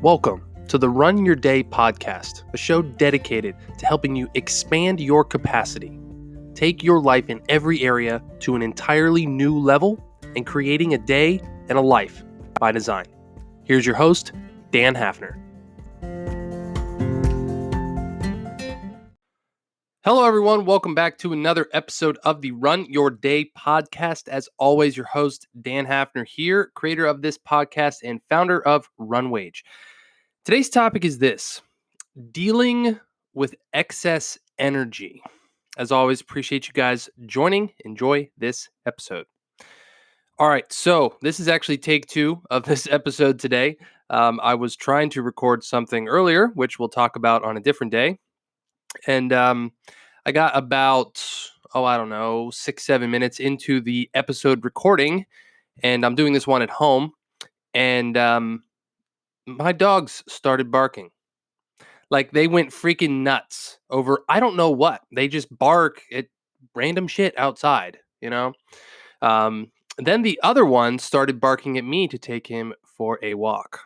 Welcome to the Run Your Day podcast, a show dedicated to helping you expand your capacity, take your life in every area to an entirely new level, and creating a day and a life by design. Here's your host, Dan Hafner. Hello, everyone. Welcome back to another episode of the Run Your Day podcast. As always, your host, Dan Hafner here, creator of this podcast and founder of Runwage. Today's topic is this: dealing with excess energy. As always, appreciate you guys joining. Enjoy this episode. All right, so this is actually take 2 of this episode today. I was trying to record something earlier, which we'll talk about on a different day. And I got about, 6-7 minutes into the episode recording, and I'm doing this one at home, and my dogs started barking. Like, they went freaking nuts over, I don't know what. They just bark at random shit outside, you know? Then the other one started barking at me to take him for a walk.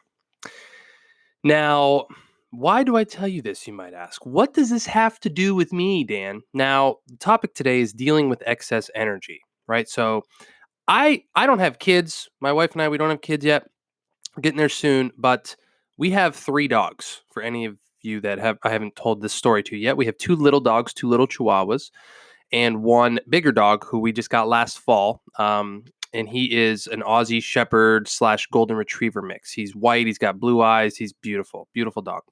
Now, why do I tell you this, you might ask? What does this have to do with me, Dan? Now, the topic today is dealing with excess energy, right? So I don't have kids. My wife and I, we don't have kids yet. We're getting there soon, but we have 3 dogs. For any of you that I haven't told this story to yet, we have 2 little dogs, 2 little Chihuahuas, and 1 bigger dog who we just got last fall. And he is an Aussie Shepherd / Golden Retriever mix. He's white. He's got blue eyes. He's beautiful, beautiful dog.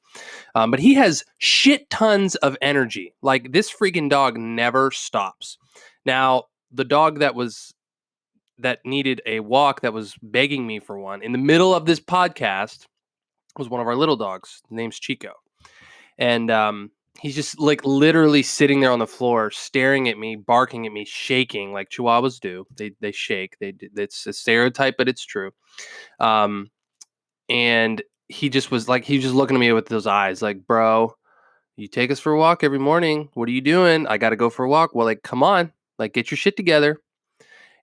But he has shit tons of energy. Like, this freaking dog never stops. Now, the dog that needed a walk, that was begging me for one in the middle of this podcast, was one of our little dogs. His name's Chico. And he's just like literally sitting there on the floor, staring at me, barking at me, shaking like Chihuahuas do. They shake. It's a stereotype, but it's true. And he just was like, he was just looking at me with those eyes, like, bro, you take us for a walk every morning. What are you doing? I got to go for a walk. Well, like, come on, like, get your shit together.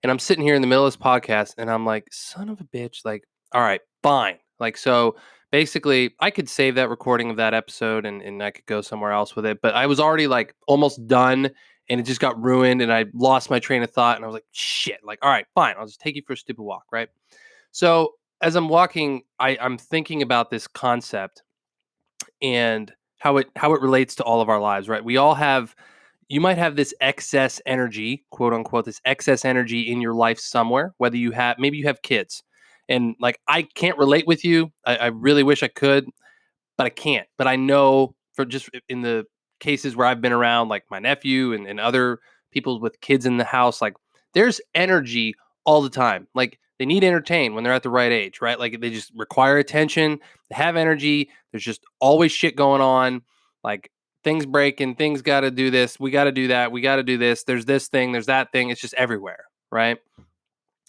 And I'm sitting here in the middle of this podcast, and I'm like, son of a bitch, like, all right, fine. Like, so basically, I could save that recording of that episode and I could go somewhere else with it. But I was already like almost done, and it just got ruined, and I lost my train of thought. And I was like, shit, like, all right, fine. I'll just take you for a stupid walk, right? So as I'm walking, I'm thinking about this concept and how it relates to all of our lives, right? We all have, you might have this excess energy, quote unquote, this excess energy in your life somewhere, whether you have, maybe you have kids. And like, I can't relate with you. I really wish I could, but I can't. But I know, for just in the cases where I've been around, like my nephew and other people with kids in the house, like, there's energy all the time. Like, they need entertained when they're at the right age, right? Like, they just require attention. They have energy. There's just always shit going on. Like, things breaking, things got to do this. We got to do that. We got to do this. There's this thing. There's that thing. It's just everywhere, right?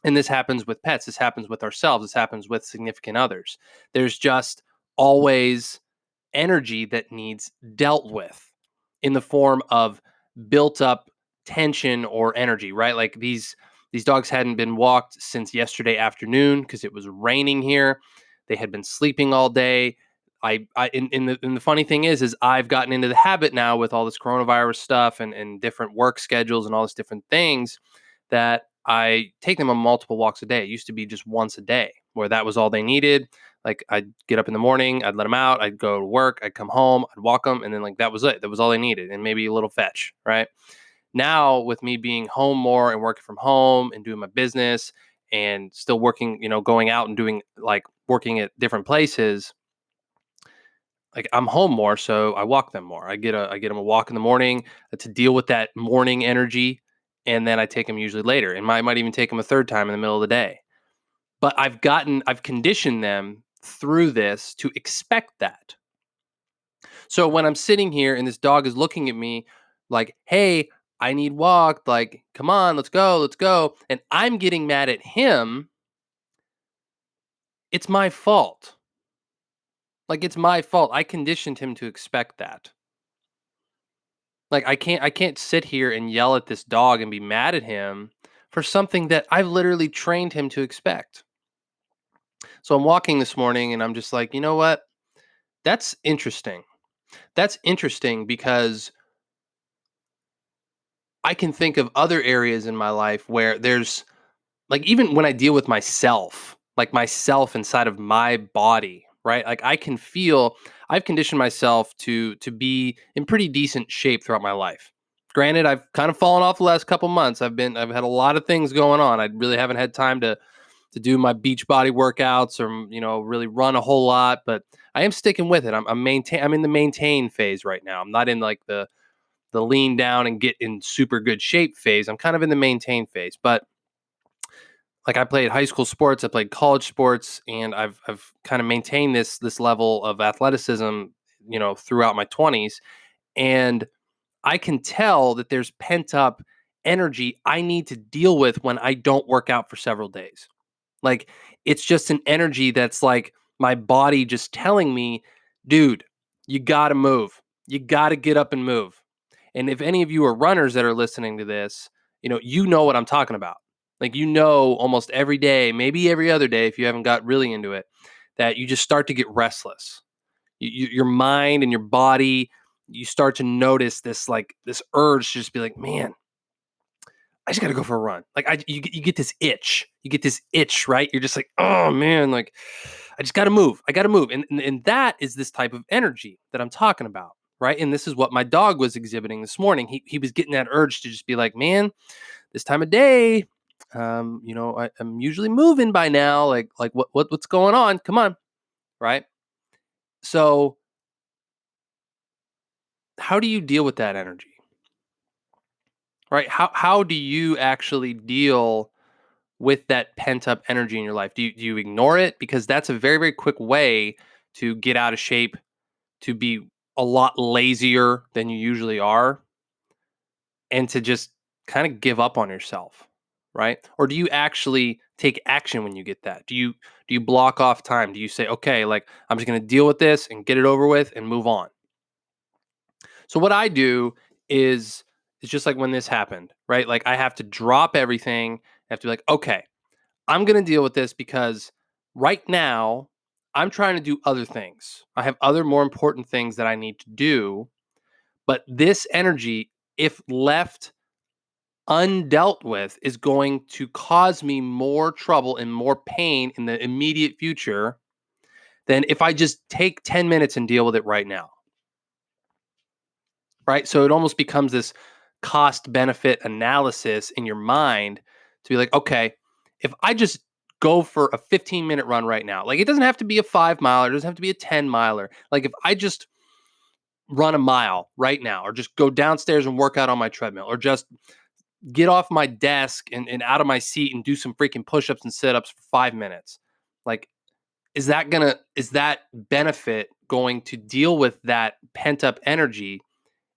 And this happens with pets. This happens with ourselves. This happens with significant others. There's just always energy that needs dealt with in the form of built up tension or energy, right? Like, these dogs hadn't been walked since yesterday afternoon because it was raining here. They had been sleeping all day. And the funny thing is I've gotten into the habit now with all this coronavirus stuff and different work schedules and all these different things, that I take them on multiple walks a day. It used to be just once a day, where that was all they needed. Like, I'd get up in the morning, I'd let them out, I'd go to work, I'd come home, I'd walk them, and then, like, that was it. That was all they needed, and maybe a little fetch, right? Now, with me being home more and working from home and doing my business and still working, going out and doing, like, working at different places, like, I'm home more, so I walk them more. I get them a walk in the morning to deal with that morning energy, and then I take them usually later, and I might even take them a third time in the middle of the day. But I've conditioned them through this to expect that. So when I'm sitting here and this dog is looking at me like, hey, I need walked, like, come on, let's go, and I'm getting mad at him, it's my fault. Like, it's my fault. I conditioned him to expect that. Like, I can't sit here and yell at this dog and be mad at him for something that I've literally trained him to expect. So I'm walking this morning and I'm just like, you know what? That's interesting. That's interesting because I can think of other areas in my life where there's like even when I deal with myself, like myself inside of my body, right? Like I can feel I've conditioned myself to be in pretty decent shape throughout my life. Granted, I've kind of fallen off the last couple months. I've had a lot of things going on. I really haven't had time to do my beach body workouts or really run a whole lot, but I am sticking with it. I'm in the maintain phase right now. I'm not in like the lean down and get in super good shape phase. I'm kind of in the maintain phase, but like I played high school sports, I played college sports, and I've kind of maintained this level of athleticism, throughout my 20s, and I can tell that there's pent up energy I need to deal with when I don't work out for several days. Like it's just an energy that's like my body just telling me, dude, you got to move. You got to get up and move. And if any of you are runners that are listening to this, you know what I'm talking about. Like almost every day, maybe every other day if you haven't got really into it, that you just start to get restless. Your mind and your body, you start to notice this urge to just be like, man, I just got to go for a run. Like you get this itch. You get this itch, right? You're just like, oh man, like I just got to move. I got to move. And that is this type of energy that I'm talking about, right? And this is what my dog was exhibiting this morning. He was getting that urge to just be like, man, this time of day, I'm usually moving by now. Like what's going on? Come on, right? So how do you deal with that energy, right? How do you actually deal with that pent up energy in your life? Do you ignore it? Because that's a very, very quick way to get out of shape, to be a lot lazier than you usually are, and to just kind of give up on yourself, right? Or do you actually take action when you get that? Do you block off time? Do you say, okay, like I'm just gonna deal with this and get it over with and move on? So what I do is it's just like when this happened, right? Like I have to drop everything. I have to be like, okay, I'm going to deal with this because right now I'm trying to do other things. I have other more important things that I need to do. But this energy, if left undealt with, is going to cause me more trouble and more pain in the immediate future than if I just take 10 minutes and deal with it right now. Right. So it almost becomes this cost benefit analysis in your mind to be like, okay, if I just go for a 15-minute run right now, like it doesn't have to be a 5 miler, it doesn't have to be a 10 miler. Like if I just run a mile right now, or just go downstairs and work out on my treadmill, or just get off my desk and out of my seat and do some freaking push ups and sit ups for 5 minutes, like, is that benefit going to deal with that pent up energy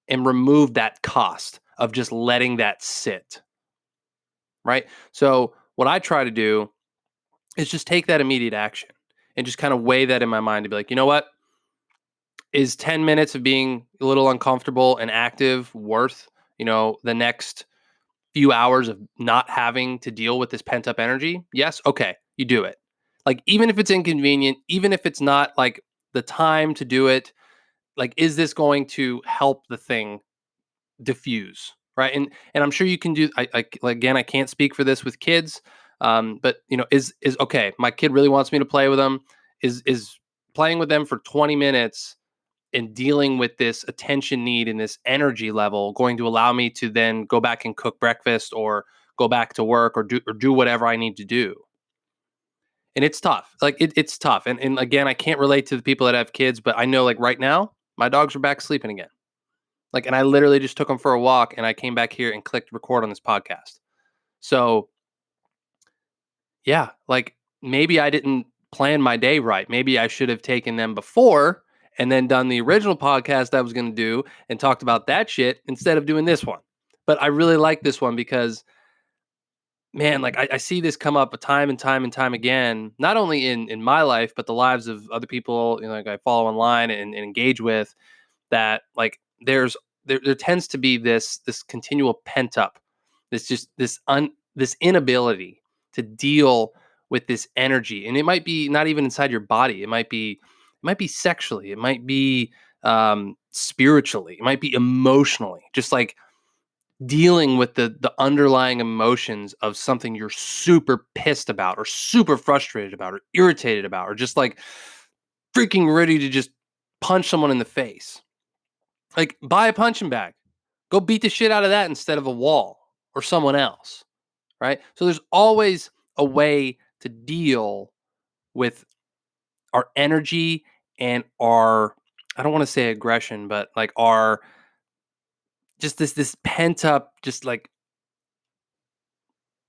and remove that cost of just letting that sit, right? So what I try to do is just take that immediate action and just kind of weigh that in my mind to be like, you know what? Is 10 minutes of being a little uncomfortable and active worth, the next few hours of not having to deal with this pent up energy? Yes. Okay. You do it. Like, even if it's inconvenient, even if it's not like the time to do it, like, is this going to help the thing diffuse, right? And I'm sure you can do. Again, I can't speak for this with kids, but is okay. My kid really wants me to play with them. Is playing with them for 20 minutes and dealing with this attention need and this energy level going to allow me to then go back and cook breakfast or go back to work or do whatever I need to do? And it's tough. Like it's tough. And again, I can't relate to the people that have kids, but I know like right now, my dogs are back sleeping again. Like, and I literally just took them for a walk and I came back here and clicked record on this podcast. So, yeah, like maybe I didn't plan my day right. Maybe I should have taken them before and then done the original podcast I was going to do and talked about that shit instead of doing this one. But I really like this one because, man, like I see this come up time and time and time again, not only in my life, but the lives of other people, like I follow online and engage with, that like there tends to be this continual pent up, this just this inability to deal with this energy. And it might be not even inside your body, it might be might be sexually, it might be spiritually, it might be emotionally, just like dealing with the underlying emotions of something you're super pissed about or super frustrated about or irritated about or just like freaking ready to just punch someone in the face. Like, buy a punching bag. Go beat the shit out of that instead of a wall or someone else, right? So there's always a way to deal with our energy and our, I don't want to say aggression, but like our just this pent up, just like,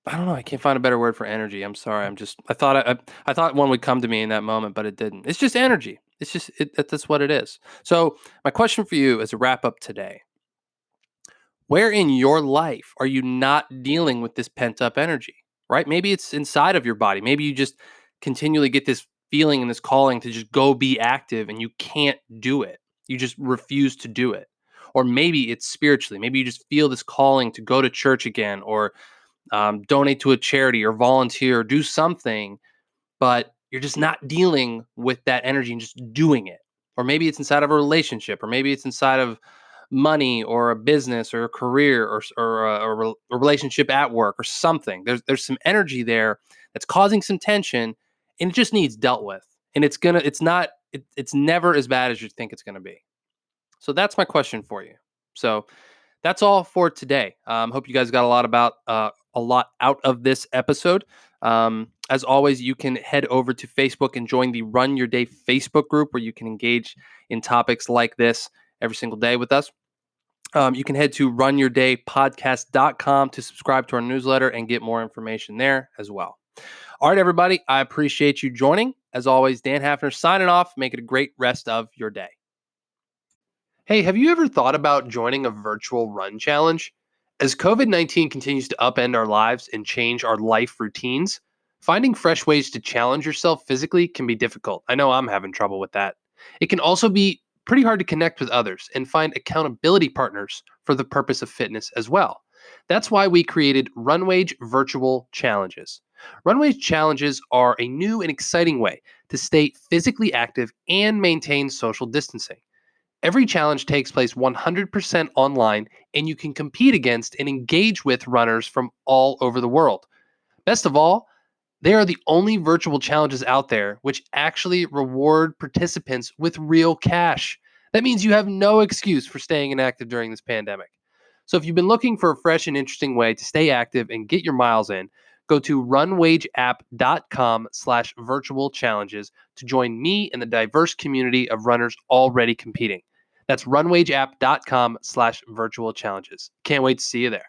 I don't know. I can't find a better word for energy. I'm sorry. I thought one would come to me in that moment, but it didn't. It's just energy. It's just that's what it is. So my question for you as a wrap up today: where in your life are you not dealing with this pent up energy? Right? Maybe it's inside of your body. Maybe you just continually get this feeling and this calling to just go be active, and you can't do it. You just refuse to do it. Or maybe it's spiritually. Maybe you just feel this calling to go to church again, or donate to a charity or volunteer or do something, but you're just not dealing with that energy and just doing it. Or maybe it's inside of a relationship, or maybe it's inside of money or a business or a career or a relationship at work or something. There's some energy there that's causing some tension, and it just needs dealt with. And it's never as bad as you think it's gonna be. So that's my question for you. So that's all for today. Hope you guys got a lot out of this episode. As always, you can head over to Facebook and join the Run Your Day Facebook group where you can engage in topics like this every single day with us. You can head to runyourdaypodcast.com to subscribe to our newsletter and get more information there as well. All right, everybody, I appreciate you joining. As always, Dan Hafner signing off. Make it a great rest of your day. Hey, have you ever thought about joining a virtual run challenge? As COVID-19 continues to upend our lives and change our life routines, finding fresh ways to challenge yourself physically can be difficult. I know I'm having trouble with that. It can also be pretty hard to connect with others and find accountability partners for the purpose of fitness as well. That's why we created Runwage Virtual Challenges. Runwage Challenges are a new and exciting way to stay physically active and maintain social distancing. Every challenge takes place 100% online, and you can compete against and engage with runners from all over the world. Best of all, they are the only virtual challenges out there which actually reward participants with real cash. That means you have no excuse for staying inactive during this pandemic. So if you've been looking for a fresh and interesting way to stay active and get your miles in, go to runwageapp.com/virtual challenges to join me and the diverse community of runners already competing. That's runwageapp.com/virtual challenges. Can't wait to see you there.